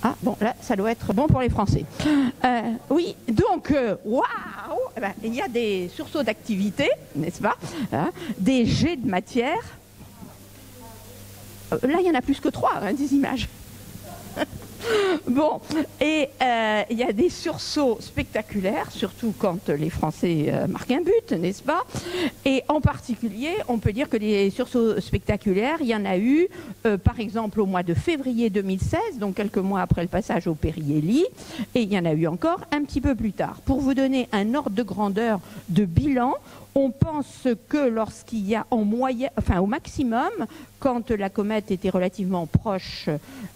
Ah, bon, là, ça doit être bon pour les Français. Oui, donc, waouh, il y a des sursauts d'activité, n'est-ce pas, hein, des jets de matière. Là, il y en a plus que 3, hein, des images. Bon, et il y a des sursauts spectaculaires, surtout quand les Français marquent un but, n'est-ce pas? Et en particulier, on peut dire que les sursauts spectaculaires, il y en a eu, par exemple, au mois de février 2016, donc quelques mois après le passage au Périélie, et il y en a eu encore un petit peu plus tard. Pour vous donner un ordre de grandeur de bilan, on pense que lorsqu'il y a en moyenne, enfin au maximum, quand la comète était relativement proche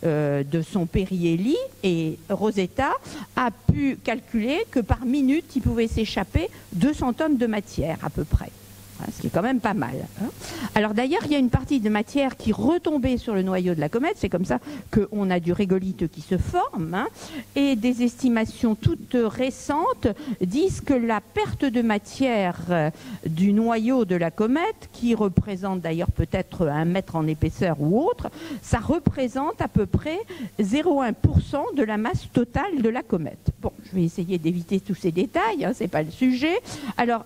de son périhélie, et Rosetta a pu calculer que par minute, il pouvait s'échapper 200 tonnes de matière à peu près. Ce qui est quand même pas mal. Hein. Alors d'ailleurs, il y a une partie de matière qui retombait sur le noyau de la comète. C'est comme ça qu'on a du régolithe qui se forme. Hein. Et des estimations toutes récentes disent que la perte de matière du noyau de la comète, qui représente d'ailleurs peut-être 1 mètre en épaisseur ou autre, ça représente à peu près 0,1% de la masse totale de la comète. Bon, je vais essayer d'éviter tous ces détails, hein, c'est pas le sujet. Alors,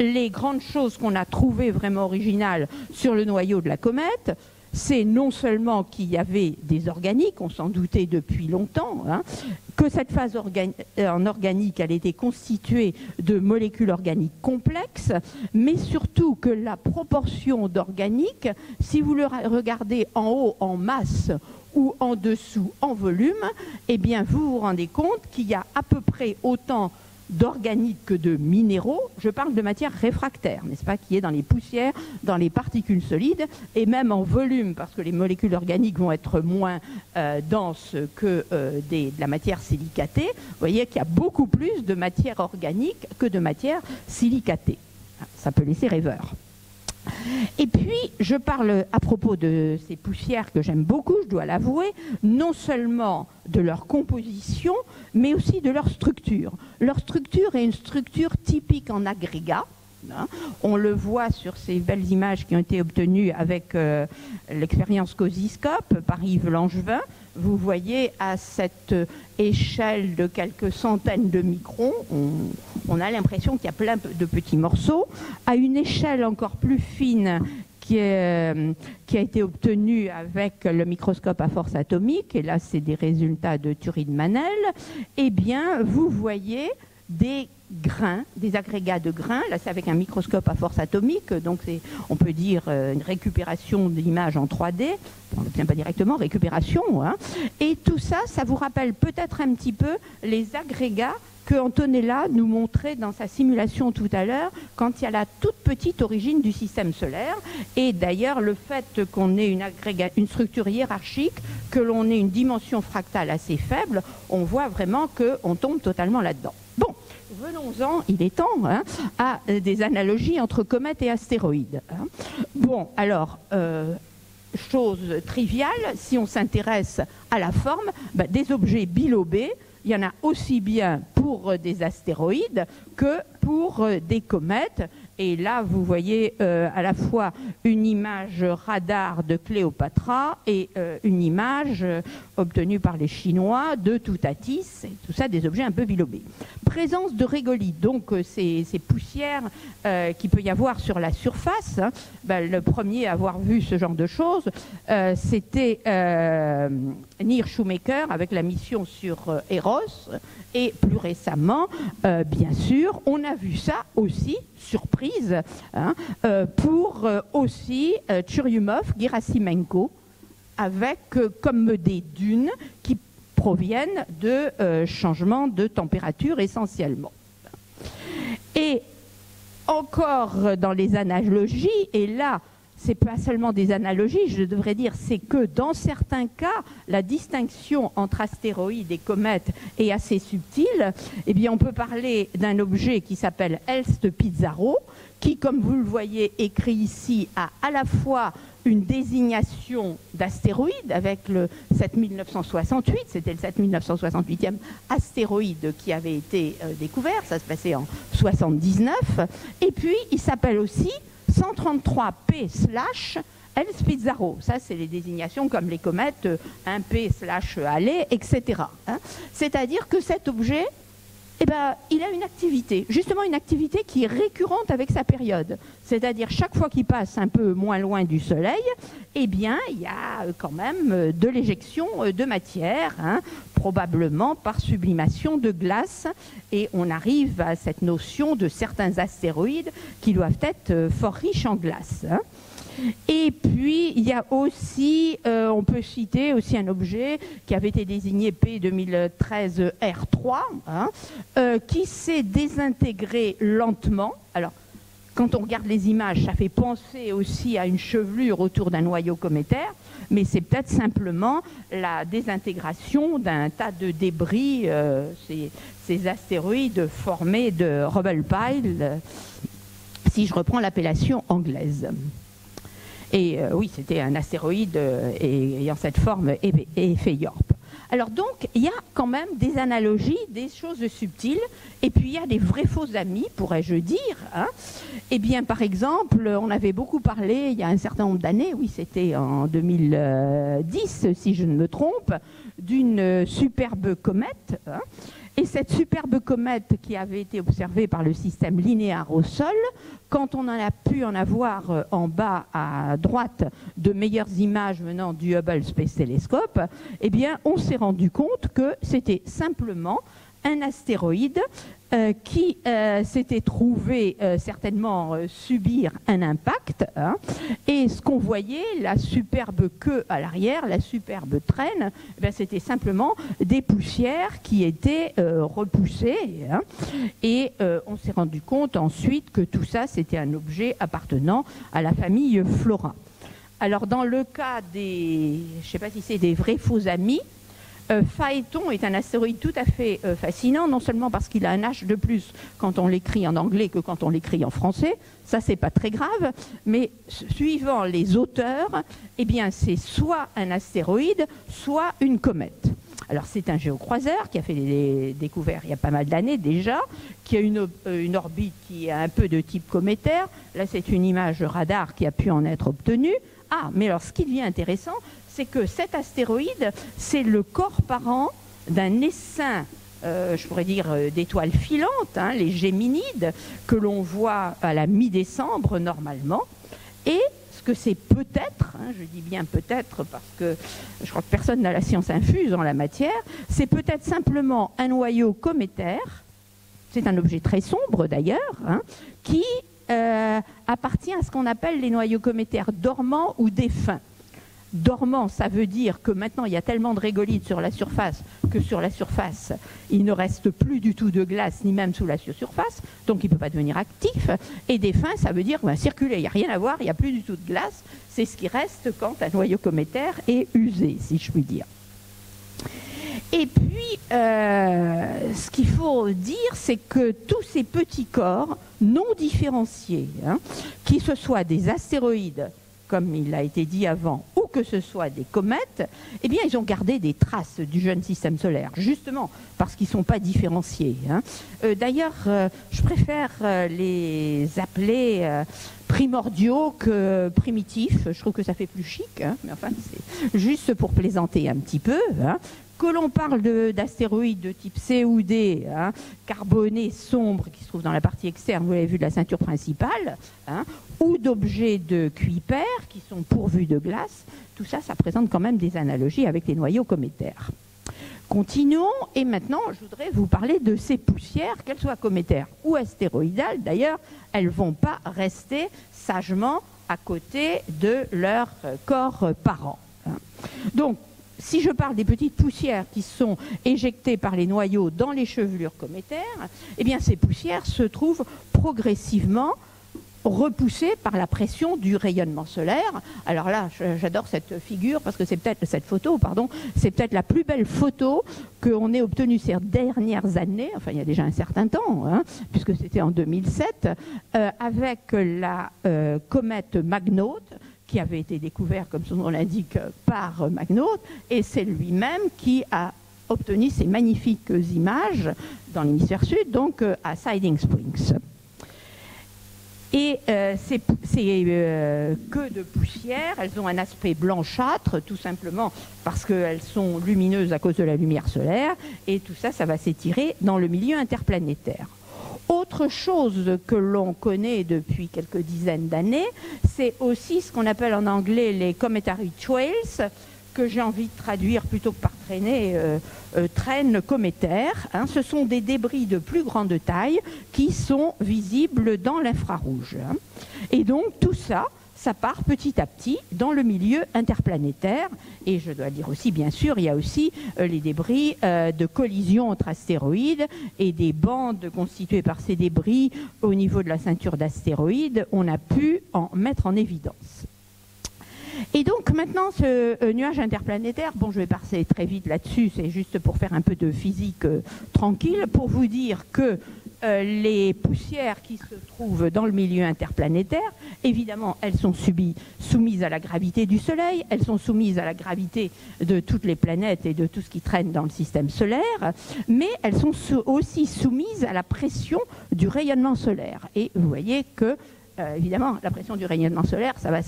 les grandes choses qu'on a trouvées vraiment originales sur le noyau de la comète, c'est non seulement qu'il y avait des organiques, on s'en doutait depuis longtemps, hein, que cette phase en organique, elle était constituée de molécules organiques complexes, mais surtout que la proportion d'organique, si vous le regardez en haut en masse ou en dessous en volume, eh bien vous vous rendez compte qu'il y a à peu près autant d'organique que de minéraux, je parle de matière réfractaire, n'est-ce pas, qui est dans les poussières, dans les particules solides, et même en volume, parce que les molécules organiques vont être moins denses que de la matière silicatée. Vous voyez qu'il y a beaucoup plus de matière organique que de matière silicatée. Ça peut laisser rêveur. Et puis, je parle à propos de ces poussières que j'aime beaucoup, je dois l'avouer, non seulement de leur composition, mais aussi de leur structure. Leur structure est une structure typique en agrégat. Hein. On le voit sur ces belles images qui ont été obtenues avec l'expérience Cosiscope par Yves Langevin. Vous voyez à cette échelle de quelques centaines de microns, on a l'impression qu'il y a plein de petits morceaux. À une échelle encore plus fine qui a été obtenue avec le microscope à force atomique, et là c'est des résultats de Turid-Manel, eh bien vous voyez des grains, des agrégats de grains. Là, c'est avec un microscope à force atomique, donc on peut dire une récupération d'image en 3D. On n'obtient pas directement, récupération. Hein. Et tout ça, ça vous rappelle peut-être un petit peu les agrégats que Antonella nous montrait dans sa simulation tout à l'heure, quand il y a la toute petite origine du système solaire. Et d'ailleurs, le fait qu'on ait une structure hiérarchique, que l'on ait une dimension fractale assez faible, on voit vraiment qu'on tombe totalement là-dedans. Bon, venons-en, il est temps, hein, à des analogies entre comètes et astéroïdes. Hein. Bon, alors, chose triviale, si on s'intéresse à la forme, des objets bilobés, il y en a aussi bien pour des astéroïdes que pour des comètes. Et là, vous voyez à la fois une image radar de Cléopatra et une image obtenue par les Chinois de Toutatis, et tout ça des objets un peu bilobés. Présence de régolithes, donc ces poussières qu'il peut y avoir sur la surface. Hein, le premier à avoir vu ce genre de choses, c'était Neil Shoemaker avec la mission sur Eros, et plus récemment, bien sûr, on a vu ça aussi, surprise, hein, pour aussi Churyumov, Gerasimenko, avec comme des dunes qui proviennent de changements de température essentiellement. Et encore dans les analogies, et là, c'est pas seulement des analogies, je devrais dire, c'est que dans certains cas, la distinction entre astéroïdes et comètes est assez subtile. Eh bien, on peut parler d'un objet qui s'appelle Elst-Pizarro, qui, comme vous le voyez écrit ici, a à la fois une désignation d'astéroïde avec le 7968, c'était le 7968e astéroïde qui avait été découvert, ça se passait en 79, et puis il s'appelle aussi 133P/, L-Spitzaro. Ça, c'est les désignations comme les comètes 1P/Halley, etc. Hein. C'est-à-dire que cet objet, eh ben, il a une activité, justement une activité qui est récurrente avec sa période. C'est-à-dire chaque fois qu'il passe un peu moins loin du Soleil, eh bien, il y a quand même de l'éjection de matière, hein, probablement par sublimation de glace. Et on arrive à cette notion de certains astéroïdes qui doivent être fort riches en glace. Hein. Et puis, il y a aussi, on peut citer aussi un objet qui avait été désigné P 2013 R3, hein, qui s'est désintégré lentement. Alors, quand on regarde les images, ça fait penser aussi à une chevelure autour d'un noyau cométaire, mais c'est peut-être simplement la désintégration d'un tas de débris, ces astéroïdes formés de Rubble Pile, si je reprends l'appellation anglaise. Et oui, c'était un astéroïde ayant cette forme effet Yorp. Alors donc, il y a quand même des analogies, des choses subtiles, et puis il y a des vrais faux amis, pourrais-je dire. Hein. Eh bien, par exemple, on avait beaucoup parlé, il y a un certain nombre d'années, oui, c'était en 2010, si je ne me trompe, d'une superbe comète, hein. Et cette superbe comète qui avait été observée par le système linéaire au sol, quand on en a pu en avoir en bas à droite de meilleures images venant du Hubble Space Telescope, eh bien, on s'est rendu compte que c'était simplement un astéroïde qui s'était trouvé certainement subir un impact. Hein, et ce qu'on voyait, la superbe queue à l'arrière, la superbe traîne, eh c'était simplement des poussières qui étaient repoussées. Hein, et on s'est rendu compte ensuite que tout ça, c'était un objet appartenant à la famille Flora. Alors dans le cas des, je ne sais pas si c'est des vrais faux amis, Phaéton est un astéroïde tout à fait fascinant, non seulement parce qu'il a un H de plus quand on l'écrit en anglais que quand on l'écrit en français, ça c'est pas très grave, mais suivant les auteurs, eh bien c'est soit un astéroïde, soit une comète. Alors c'est un géocroiseur qui a fait des découvertes il y a pas mal d'années déjà, qui a une orbite qui a un peu de type cométaire. Là c'est une image radar qui a pu en être obtenue. Ah, mais alors ce qui devient intéressant, c'est que cet astéroïde, c'est le corps parent d'un essaim, je pourrais dire, d'étoiles filantes, hein, les Géminides, que l'on voit à la mi-décembre normalement. Et ce que c'est peut-être, hein, je dis bien peut-être parce que je crois que personne n'a la science infuse en la matière, c'est peut-être simplement un noyau cométaire, c'est un objet très sombre d'ailleurs, hein, qui appartient à ce qu'on appelle les noyaux cométaires dormants ou défunts. Dormant, ça veut dire que maintenant il y a tellement de régolithes sur la surface que sur la surface il ne reste plus du tout de glace ni même sous la surface, donc il ne peut pas devenir actif. Et défunt, ça veut dire circuler, il n'y a rien à voir, il n'y a plus du tout de glace, c'est ce qui reste quand un noyau cométaire est usé, si je puis dire. Et puis, ce qu'il faut dire, c'est que tous ces petits corps non différenciés, hein, qui ce soit des astéroïdes, comme il a été dit avant, ou que ce soit des comètes, eh bien, ils ont gardé des traces du jeune système solaire, justement parce qu'ils ne sont pas différenciés. Hein. D'ailleurs, je préfère les appeler primordiaux que primitifs. Je trouve que ça fait plus chic, hein, mais enfin, c'est juste pour plaisanter un petit peu. Hein. Que l'on parle d'astéroïdes de type C ou D, hein, carbonés, sombres, qui se trouvent dans la partie externe, vous l'avez vu, de la ceinture principale, hein, ou d'objets de Kuiper qui sont pourvus de glace, tout ça, ça présente quand même des analogies avec les noyaux cométaires. Continuons, et maintenant, je voudrais vous parler de ces poussières, qu'elles soient cométaires ou astéroïdales, d'ailleurs, elles ne vont pas rester sagement à côté de leur corps parent. Hein. Donc, si je parle des petites poussières qui sont éjectées par les noyaux dans les chevelures cométaires, eh bien ces poussières se trouvent progressivement repoussées par la pression du rayonnement solaire. Alors là, j'adore cette figure parce que c'est peut-être cette photo, pardon, c'est peut-être la plus belle photo qu'on ait obtenue ces dernières années, enfin il y a déjà un certain temps, hein, puisque c'était en 2007, avec la comète Magnotte, qui avait été découvert, comme son nom l'indique, par Magnotte, et c'est lui-même qui a obtenu ces magnifiques images dans l'hémisphère sud, donc à Siding Springs. Et ces queues de poussière, elles ont un aspect blanchâtre, tout simplement parce qu'elles sont lumineuses à cause de la lumière solaire, et tout ça, ça va s'étirer dans le milieu interplanétaire. Autre chose que l'on connaît depuis quelques dizaines d'années, c'est aussi ce qu'on appelle en anglais les cometary trails, que j'ai envie de traduire plutôt que par traîne cométaire. Hein. Ce sont des débris de plus grande taille qui sont visibles dans l'infrarouge. Hein. Et donc tout ça, ça part petit à petit dans le milieu interplanétaire. Et je dois dire aussi, bien sûr, il y a aussi les débris de collision entre astéroïdes et des bandes constituées par ces débris au niveau de la ceinture d'astéroïdes. On a pu en mettre en évidence. Et donc maintenant, ce nuage interplanétaire, bon, je vais passer très vite là-dessus, c'est juste pour faire un peu de physique tranquille, pour vous dire que les poussières qui se trouvent dans le milieu interplanétaire, évidemment, elles sont soumises à la gravité du Soleil, elles sont soumises à la gravité de toutes les planètes et de tout ce qui traîne dans le système solaire, mais elles sont aussi soumises à la pression du rayonnement solaire. Et vous voyez que évidemment, la pression du rayonnement solaire, ça va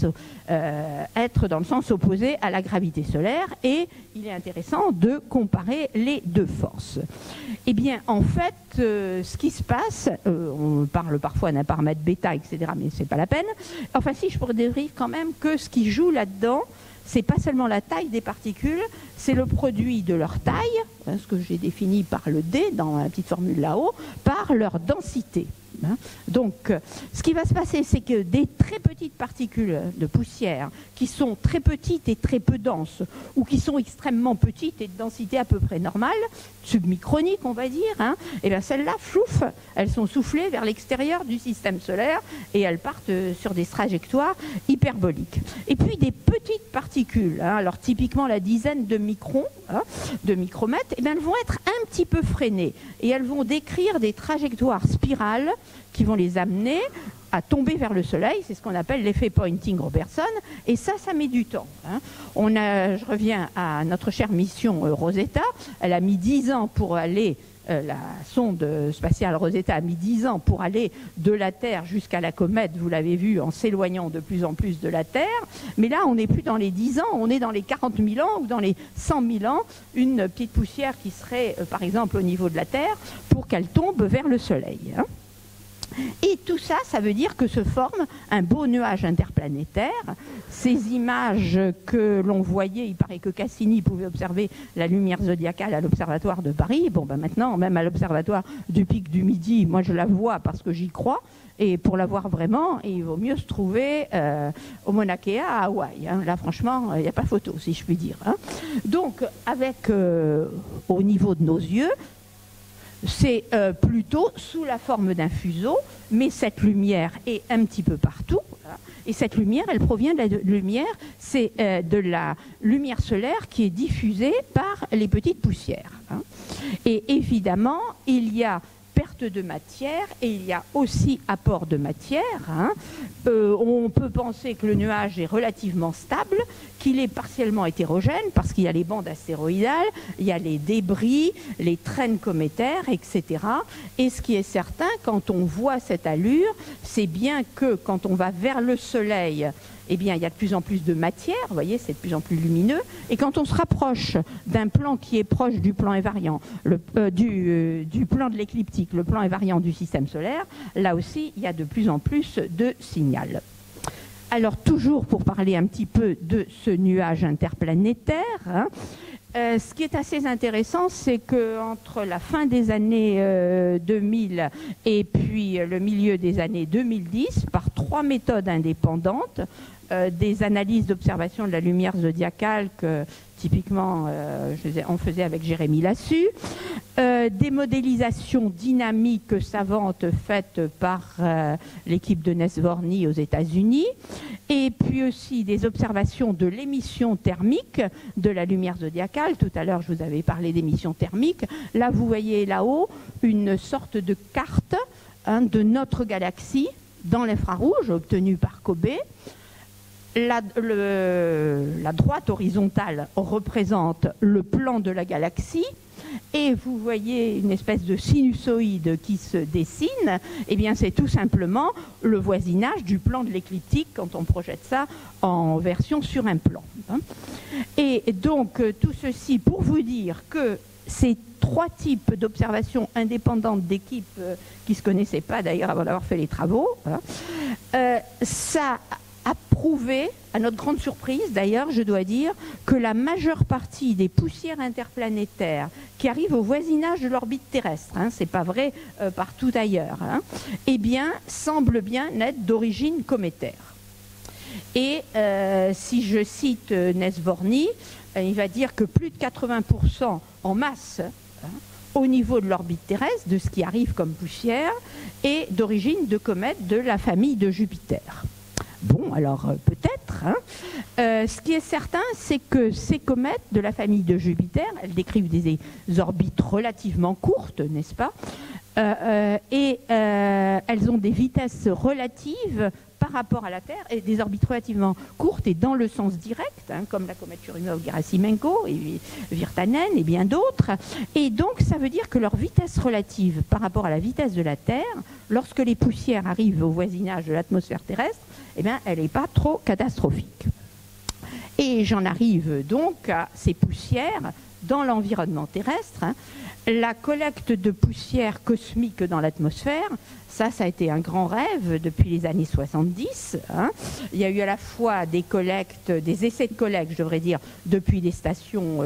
être dans le sens opposé à la gravité solaire, et il est intéressant de comparer les deux forces. Eh bien, en fait, ce qui se passe, on parle parfois d'un paramètre bêta, etc., mais ce n'est pas la peine. Enfin, si, je pourrais dire quand même que ce qui joue là-dedans, c'est pas seulement la taille des particules, c'est le produit de leur taille, hein, ce que j'ai défini par le D dans la petite formule là-haut, par leur densité. Donc, ce qui va se passer, c'est que des très petites particules de poussière qui sont très petites et très peu denses, ou qui sont extrêmement petites et de densité à peu près normale, submicronique on va dire, hein, et bien celles-là, flouf, elles sont soufflées vers l'extérieur du système solaire et elles partent sur des trajectoires hyperboliques. Et puis des petites particules, hein, alors typiquement la dizaine de microns, hein, de micromètres, et bien elles vont être un petit peu freinées et elles vont décrire des trajectoires spirales qui vont les amener à tomber vers le Soleil. C'est ce qu'on appelle l'effet Poynting-Robertson, et ça met du temps. Hein. Je reviens à notre chère mission Rosetta. Elle a mis 10 ans pour aller, la sonde spatiale Rosetta a mis 10 ans pour aller de la Terre jusqu'à la comète, vous l'avez vu, en s'éloignant de plus en plus de la Terre. Mais là, on n'est plus dans les 10 ans, on est dans les 40 000 ans ou dans les 100 000 ans, une petite poussière qui serait, par exemple, au niveau de la Terre, pour qu'elle tombe vers le Soleil. Hein. Et tout ça, ça veut dire que se forme un beau nuage interplanétaire. Ces images que l'on voyait, il paraît que Cassini pouvait observer la lumière zodiacale à l'Observatoire de Paris. Bon, ben maintenant, même à l'Observatoire du Pic du Midi, moi je la vois parce que j'y crois. Et pour la voir vraiment, il vaut mieux se trouver au Mauna Kea à Hawaï. Hein. Là, franchement, il n'y a pas photo, si je puis dire. Hein. Donc, avec, au niveau de nos yeux, c'est plutôt sous la forme d'un fuseau, mais cette lumière est un petit peu partout. Hein, et cette lumière, elle provient de la lumière, c'est de la lumière solaire qui est diffusée par les petites poussières. Hein. Et évidemment, il y a perte de matière et il y a aussi apport de matière. Hein. On peut penser que le nuage est relativement stable, qu'il est partiellement hétérogène parce qu'il y a les bandes astéroïdales, il y a les débris, les traînes cométaires, etc. Et ce qui est certain, quand on voit cette allure, c'est bien que quand on va vers le Soleil, eh bien, il y a de plus en plus de matière, vous voyez, c'est de plus en plus lumineux. Et quand on se rapproche d'un plan qui est proche du plan invariant, du plan de l'écliptique, le plan invariant du système solaire, là aussi, il y a de plus en plus de signal. Alors, toujours pour parler un petit peu de ce nuage interplanétaire, hein, ce qui est assez intéressant, c'est qu'entre la fin des années 2000 et puis le milieu des années 2010, par 3 méthodes indépendantes, des analyses d'observation de la lumière zodiacale que typiquement on faisait avec Jérémy Lassus, des modélisations dynamiques savantes faites par l'équipe de Nesvorny aux États-Unis, et puis aussi des observations de l'émission thermique de la lumière zodiacale. Tout à l'heure, je vous avais parlé d'émission thermique. Là, vous voyez là-haut une sorte de carte de notre galaxie dans l'infrarouge obtenue par Kobe. La droite horizontale représente le plan de la galaxie et vous voyez une espèce de sinusoïde qui se dessine, eh bien c'est tout simplement le voisinage du plan de l'écliptique quand on projette ça en version sur un plan. Et donc tout ceci pour vous dire que ces trois types d'observations indépendantes d'équipes qui ne se connaissaient pas d'ailleurs avant d'avoir fait les travaux, ça a prouvé, à notre grande surprise d'ailleurs, je dois dire, que la majeure partie des poussières interplanétaires qui arrivent au voisinage de l'orbite terrestre, c'est pas vrai partout ailleurs, eh bien, semblent bien être d'origine cométaire. Et si je cite Nesvorny, il va dire que plus de 80% en masse au niveau de l'orbite terrestre, de ce qui arrive comme poussière, est d'origine de comètes de la famille de Jupiter. Bon, alors peut-être. Ce qui est certain, c'est que ces comètes de la famille de Jupiter, elles décrivent des orbites relativement courtes, n'est-ce pas, et elles ont des vitesses relatives par rapport à la Terre, et des orbites relativement courtes et dans le sens direct, comme la comète Churyumov-Gerasimenko et Virtanen et bien d'autres. Et donc, ça veut dire que leur vitesse relative par rapport à la vitesse de la Terre, lorsque les poussières arrivent au voisinage de l'atmosphère terrestre, eh bien, elle n'est pas trop catastrophique. Et j'en arrive donc à ces poussières dans l'environnement terrestre. La collecte de poussière cosmique dans l'atmosphère, ça a été un grand rêve depuis les années 70. Il y a eu à la fois des collectes, des essais de collecte, je devrais dire, depuis les stations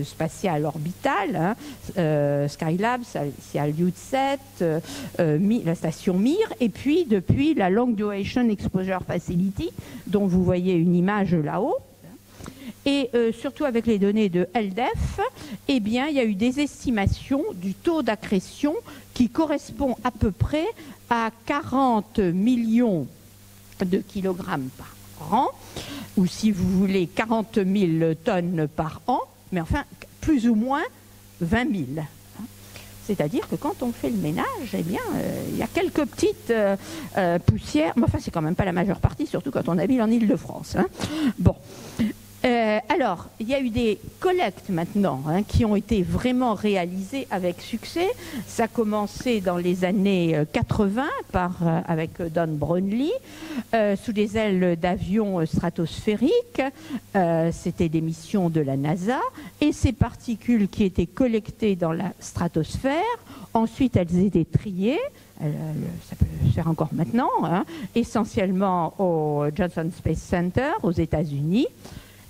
spatiales orbitales, Skylab, Salyut-7, la station Mir, et puis depuis la Long Duration Exposure Facility, dont vous voyez une image là-haut. Et surtout avec les données de LDEF, eh bien, il y a eu des estimations du taux d'accrétion qui correspond à peu près à 40 millions de kilogrammes par an, ou si vous voulez 40 000 tonnes par an, mais enfin plus ou moins 20 000. C'est-à-dire que quand on fait le ménage, eh bien, il y a quelques petites poussières, mais enfin c'est quand même pas la majeure partie, surtout quand on habite en Île-de-France. Bon. Alors, il y a eu des collectes maintenant qui ont été vraiment réalisées avec succès. Ça a commencé dans les années 80 avec Don Brownlee, sous des ailes d'avions stratosphériques. C'était des missions de la NASA. Et ces particules qui étaient collectées dans la stratosphère, ensuite elles étaient triées. Ça peut se faire encore maintenant, essentiellement au Johnson Space Center aux États-Unis.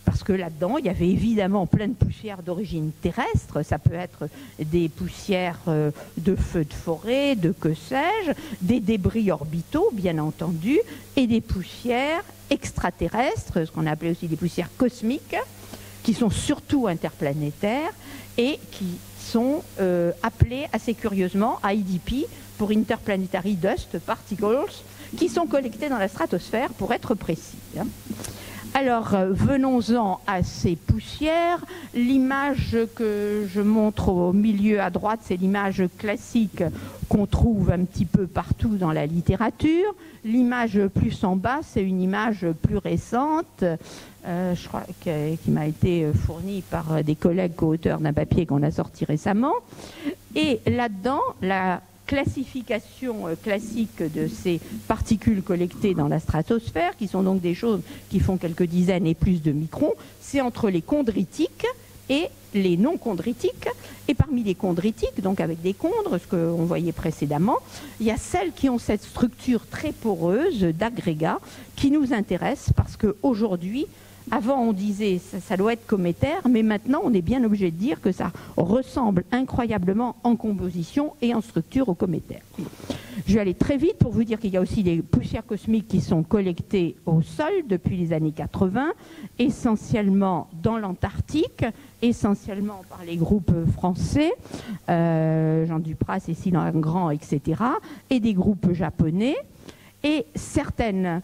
Parce que là-dedans, il y avait évidemment plein de poussières d'origine terrestre. Ça peut être des poussières de feux de forêt, de que sais-je, des débris orbitaux, bien entendu, et des poussières extraterrestres, ce qu'on appelait aussi des poussières cosmiques, qui sont surtout interplanétaires et qui sont appelées assez curieusement IDP, pour Interplanetary Dust Particles, qui sont collectées dans la stratosphère, pour être précis. Alors, venons-en à ces poussières. L'image que je montre au milieu à droite, c'est l'image classique qu'on trouve un petit peu partout dans la littérature. L'image plus en bas, c'est une image plus récente, je crois qui m'a été fournie par des collègues co-auteurs d'un papier qu'on a sorti récemment. Et là-dedans, la classification classique de ces particules collectées dans la stratosphère, qui sont donc des choses qui font quelques dizaines et plus de microns, c'est entre les chondritiques et les non-chondritiques. Et parmi les chondritiques, donc avec des chondres, ce qu'on voyait précédemment, il y a celles qui ont cette structure très poreuse d'agrégats qui nous intéressent parce qu'aujourd'hui, avant, on disait ça doit être cométaire, mais maintenant, on est bien obligé de dire que ça ressemble incroyablement en composition et en structure au cométaire. Je vais aller très vite pour vous dire qu'il y a aussi des poussières cosmiques qui sont collectées au sol depuis les années 80, essentiellement dans l'Antarctique, essentiellement par les groupes français, Jean Duprat, Cécile Ingrand, etc., et des groupes japonais, et certaines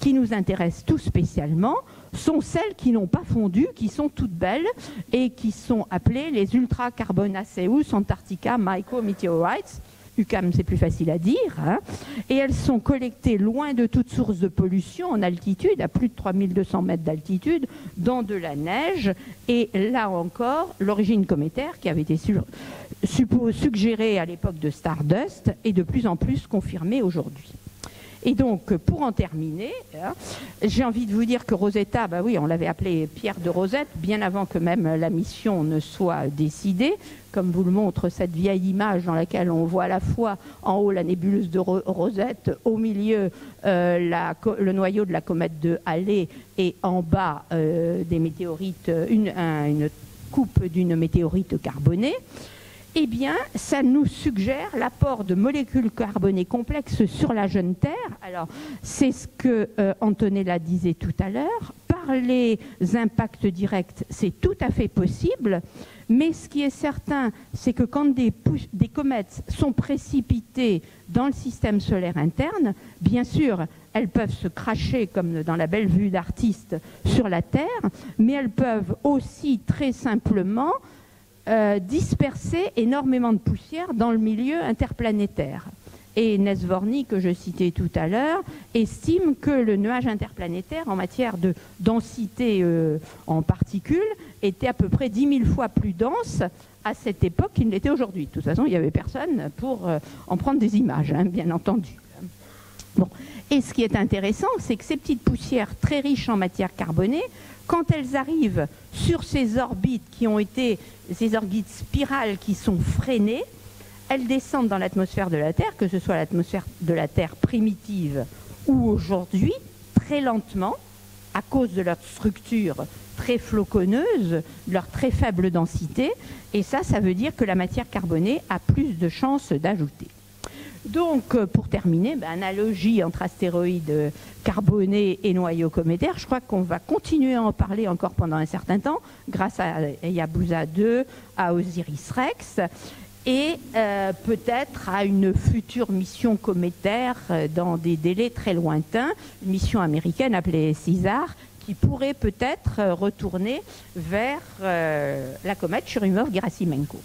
qui nous intéressent tout spécialement sont celles qui n'ont pas fondu, qui sont toutes belles et qui sont appelées les Ultracarbonaceous Antarctica Micrometeorites, UQAM, c'est plus facile à dire, hein, et elles sont collectées loin de toute source de pollution, en altitude, à plus de 3200 mètres d'altitude, dans de la neige. Et là encore, l'origine cométaire, qui avait été suggérée à l'époque de Stardust, est de plus en plus confirmée aujourd'hui. Et donc, pour en terminer, hein, j'ai envie de vous dire que Rosetta, bah oui, on l'avait appelée Pierre de Rosette, bien avant que même la mission ne soit décidée, comme vous le montre cette vieille image dans laquelle on voit à la fois en haut la nébuleuse de Rosette, au milieu le noyau de la comète de Halley et en bas des météorites, une coupe d'une météorite carbonée. Eh bien, ça nous suggère l'apport de molécules carbonées complexes sur la jeune Terre. Alors, c'est ce que Antonella disait tout à l'heure. Par les impacts directs, c'est tout à fait possible. Mais ce qui est certain, c'est que quand des comètes sont précipitées dans le système solaire interne, bien sûr, elles peuvent se cracher, comme dans la belle vue d'artiste, sur la Terre, mais elles peuvent aussi très simplement disperser énormément de poussière dans le milieu interplanétaire. Et Nesvorny, que je citais tout à l'heure, estime que le nuage interplanétaire, en matière de densité en particules, était à peu près 10 000 fois plus dense à cette époque qu'il ne l'était aujourd'hui. De toute façon, il n'y avait personne pour en prendre des images, hein, bien entendu. Bon. Et ce qui est intéressant, c'est que ces petites poussières très riches en matière carbonée, quand elles arrivent sur ces orbites qui ont été, ces orbites spirales qui sont freinées, elles descendent dans l'atmosphère de la Terre, que ce soit l'atmosphère de la Terre primitive ou aujourd'hui, très lentement, à cause de leur structure très floconneuse, leur très faible densité. Et ça veut dire que la matière carbonée a plus de chances d'ajouter. Donc, pour terminer, analogie entre astéroïdes carbonés et noyaux cométaires, je crois qu'on va continuer à en parler encore pendant un certain temps, grâce à Hayabusa 2, à Osiris-Rex, et peut-être à une future mission cométaire dans des délais très lointains, une mission américaine appelée CISAR, qui pourrait peut-être retourner vers la comète Churyumov-Gerasimenko.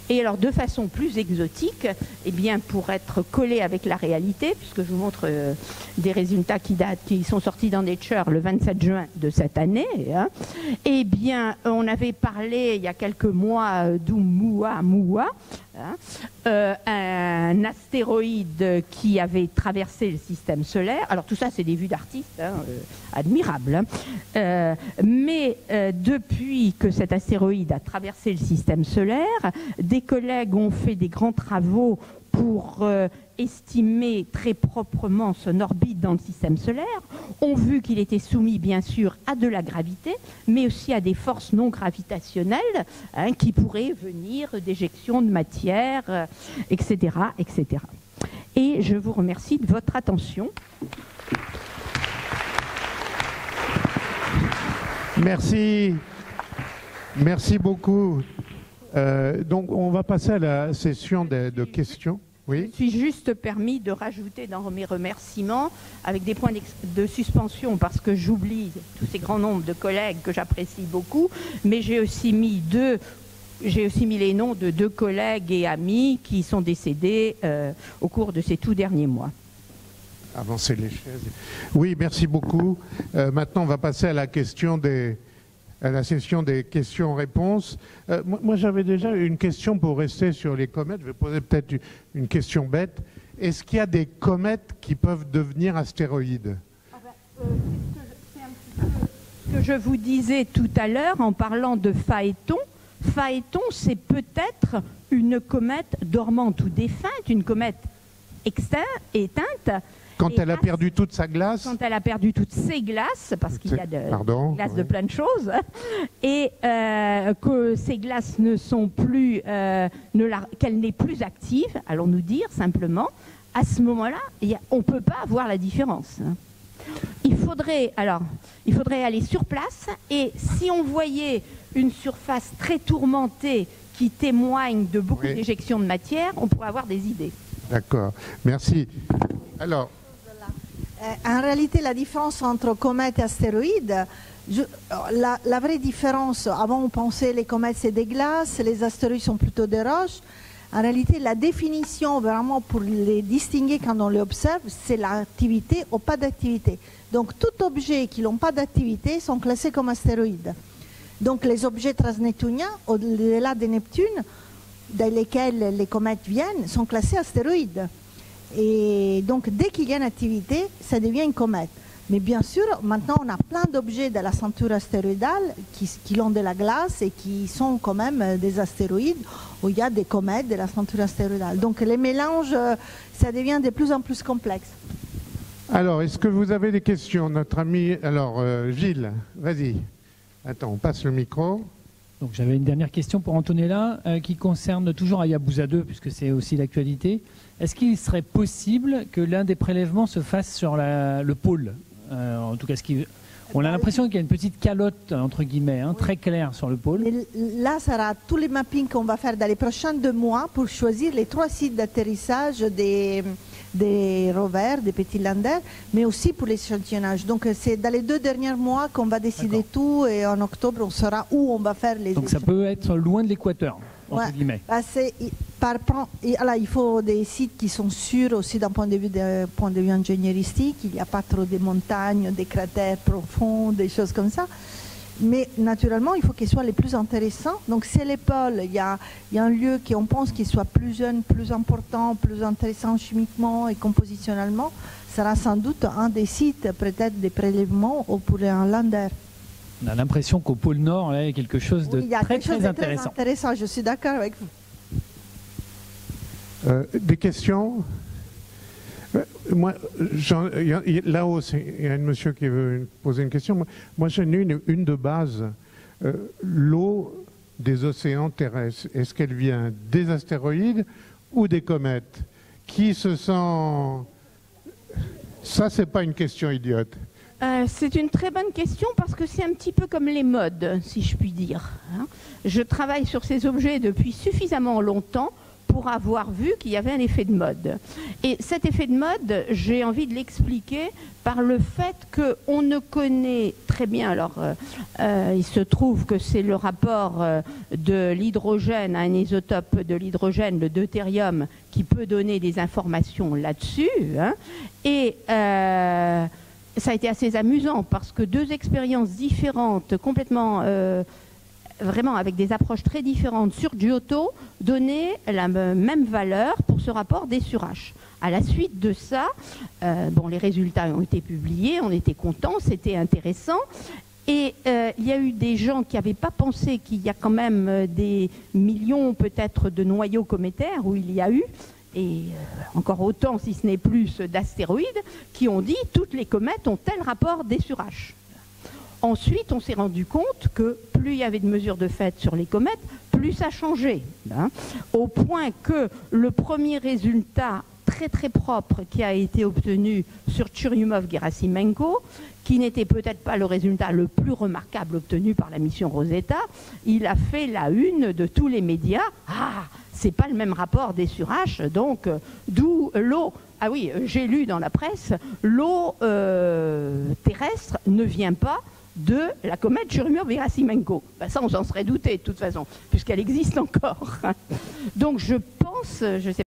Et alors, de façon plus exotique, eh bien, pour être collé avec la réalité, puisque je vous montre des résultats qui sont sortis dans Nature le 27 juin de cette année, hein, eh bien, on avait parlé il y a quelques mois d'Oumuamua, hein, un astéroïde qui avait traversé le système solaire. Alors, tout ça, c'est des vues d'artistes, hein, admirables. Hein. Mais depuis que cet astéroïde a traversé le système solaire, des collègues ont fait des grands travaux pour estimer très proprement son orbite dans le système solaire, ont vu qu'il était soumis bien sûr à de la gravité, mais aussi à des forces non gravitationnelles, hein, qui pourraient venir d'éjection de matière, etc., etc. Et je vous remercie de votre attention. Merci. Merci beaucoup. Donc, on va passer à la session de questions. Oui. Je me suis juste permis de rajouter dans mes remerciements, avec des points de suspension, parce que j'oublie tous ces grands nombres de collègues que j'apprécie beaucoup, mais j'ai aussi mis les noms de 2 collègues et amis qui sont décédés au cours de ces tout derniers mois. Avancez les chaises. Oui, merci beaucoup. Maintenant, on va passer à la session des questions-réponses. Moi, j'avais déjà une question pour rester sur les comètes. Je vais poser peut-être une question bête. Est-ce qu'il y a des comètes qui peuvent devenir astéroïdes? C'est un petit peu ce que je vous disais tout à l'heure en parlant de Phaéton. Phaéton, c'est peut-être une comète dormante ou défunte, une comète éteinte. Quand elle a perdu toute sa glace. Qu'elle a perdu toutes ses glaces, parce qu'il y a des glaces de plein de choses, et que ces glaces ne sont plus, qu'elle n'est plus active, allons-nous dire simplement, à ce moment-là, on ne peut pas voir la différence. Il faudrait aller sur place, et si on voyait une surface très tourmentée qui témoigne de beaucoup d'éjections de matière, on pourrait avoir des idées. D'accord, merci. Alors, en réalité, la différence entre comètes et astéroïdes, la vraie différence, avant on pensait les comètes c'est des glaces, les astéroïdes sont plutôt des roches. En réalité, la définition vraiment pour les distinguer quand on les observe, c'est l'activité ou pas d'activité. Donc tout objet qui n'ont pas d'activité sont classés comme astéroïdes. Donc les objets transneptuniens, au-delà de Neptune, dans lesquels les comètes viennent, sont classés astéroïdes. Et donc dès qu'il y a une activité, ça devient une comète. Mais bien sûr, maintenant on a plein d'objets de la ceinture astéroïdale qui ont de la glace et qui sont quand même des astéroïdes où il y a des comètes de la ceinture astéroïdale. Donc les mélanges, ça devient de plus en plus complexe. Alors, est-ce que vous avez des questions? Notre ami, alors Gilles, vas-y. Attends, on passe le micro. Donc j'avais une dernière question pour Antonella qui concerne toujours Hayabusa 2 puisque c'est aussi l'actualité. Est-ce qu'il serait possible que l'un des prélèvements se fasse sur le pôle? En tout cas, on a l'impression qu'il y a une petite calotte, entre guillemets, très claire sur le pôle. Et là, ça sera tous les mappings qu'on va faire dans les prochains 2 mois pour choisir les 3 sites d'atterrissage des rovers, des petits landers, mais aussi pour l'échantillonnage. Donc c'est dans les 2 derniers mois qu'on va décider tout et en octobre, on saura où on va faire les Donc ça peut être loin de l'équateur, entre guillemets. Il faut des sites qui sont sûrs aussi d'un point de vue ingénieristique. Il n'y a pas trop de montagnes, des cratères profonds, des choses comme ça. Mais naturellement, il faut qu'ils soient les plus intéressants. Donc c'est les pôles. Il y a un lieu qu'on pense qu'il soit plus jeune, plus important, plus intéressant chimiquement et compositionnellement. Ça sera sans doute un des sites, peut-être des prélèvements pour un lander. On a l'impression qu'au pôle Nord, là, il y a quelque chose de très intéressant. Je suis d'accord avec vous. Des questions? Moi, là-haut, il y a un monsieur qui veut poser une question. Moi, j'en ai une de base. L'eau des océans terrestres, est-ce qu'elle vient des astéroïdes ou des comètes? Qui se sent... Ça, c'est pas une question idiote. C'est une très bonne question parce que c'est un petit peu comme les modes, si je puis dire. Je travaille sur ces objets depuis suffisamment longtemps pour avoir vu qu'il y avait un effet de mode. Et cet effet de mode, j'ai envie de l'expliquer par le fait qu'on ne connaît très bien, alors il se trouve que c'est le rapport de l'hydrogène à un isotope de l'hydrogène, le deutérium, qui peut donner des informations là-dessus. Et ça a été assez amusant parce que 2 expériences différentes, complètement... vraiment avec des approches très différentes sur Giotto, donnaient la même valeur pour ce rapport des sur-H. À la suite de ça, les résultats ont été publiés, on était contents, c'était intéressant. Et il y a eu des gens qui n'avaient pas pensé qu'il y a quand même des millions peut-être de noyaux cométaires où il y a eu, et encore autant, si ce n'est plus, d'astéroïdes, qui ont dit toutes les comètes ont tel rapport des sur-H. Ensuite, on s'est rendu compte que plus il y avait de mesures de fait sur les comètes, plus ça changeait. Au point que le premier résultat très très propre qui a été obtenu sur Churyumov-Gerasimenko, qui n'était peut-être pas le résultat le plus remarquable obtenu par la mission Rosetta, il a fait la une de tous les médias. Ah, c'est pas le même rapport des sur-H, donc d'où l'eau. Ah oui, j'ai lu dans la presse, l'eau terrestre ne vient pas de la comète Churyumov-Gerasimenko. Ça, on s'en serait douté de toute façon, puisqu'elle existe encore. Donc je pense, je sais